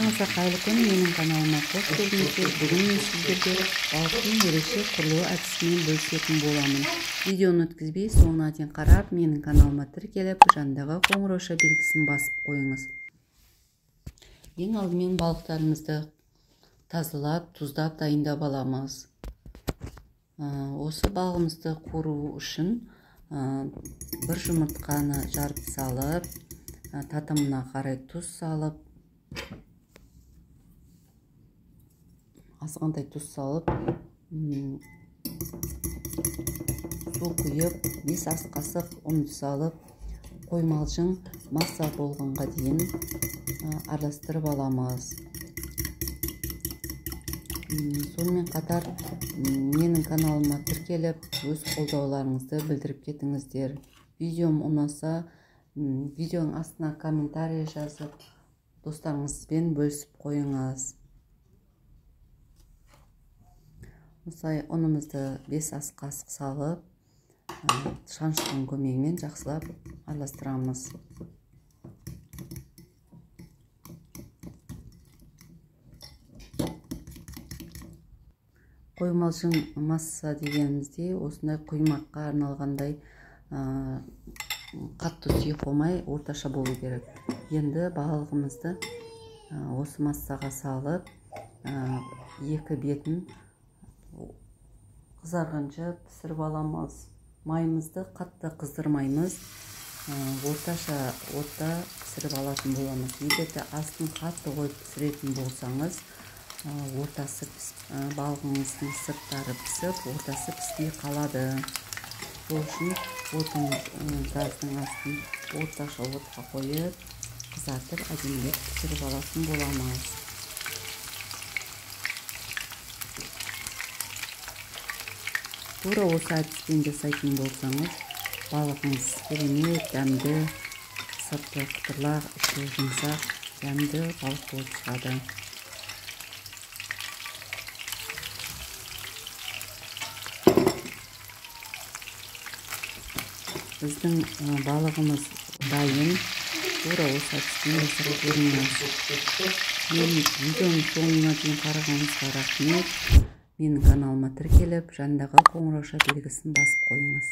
Баршаңызға қайырлы күн. Менің каналыма қош келдіңіздер. Бүгін мен сіздерге балықтың ерекше құрылу әдісімен бөлісетін боламын. Видеоны өткізбей соңына дейін қарап, менің каналыма тіркеліп, жанындағы қоңырауша белгісін басып қойыңыз. Ең алдымен балықтарымызды тазалап, тұздап дайындап аламыз. Осы балығымызды қору үшін бір жұмыртқаны жарып салып, татымына қарай тұз салып, азғантай тұз салып, су құйып, 5 ас қасық ұн салып, қоймалжың масса болғанға дейін араластырып аламыз. Сонымен қатар менің каналыма тіркеліп, өз қолдауларыңызды білдіріп кетіңіздер. Видеом ұнаса, видеоның астына комментарий жазып, достарыңызбен бөлісіп қойыңыз. Осылай ұнымызды 5 ас қасық салып, шаншқының көмегімен жақсылап араластырамыз. Қоймалжың масса дегенімізде осындай құймаққа арналғандай қатты сұйық болмай, орташа болу керек. Енді балығымызды осы массаға салып, екі бетін қызарғанша пісіріп аламыз. Майымызды қатты қыздырмаймыз, орташа отта пісіріп алатын боламыз. Егер де астын қатты қойып пісіретін болсаңыз, ортасы балығыңыздың сырттары пісіп, ортасы піспей қалады. Сол үшін газдың астын орташа отқа қойып, қызартып, әдемілеп пісіріп алатын боламыз. Тура осы әдіспен жасайтын болсаңыз, балығыңыз керемет, дәмді, сырты қытырлақ, іші жұмсақ, дәмді балық болып шығады. Біздің балығымыз дайын. Тура осы әдіспен жасап көріңіз. Менің видеоның соңына дейін қарағаныңызға рахмет. Менің каналыма тіркеліп, жанындағы қоңырауша белгісін басып қойыңыз.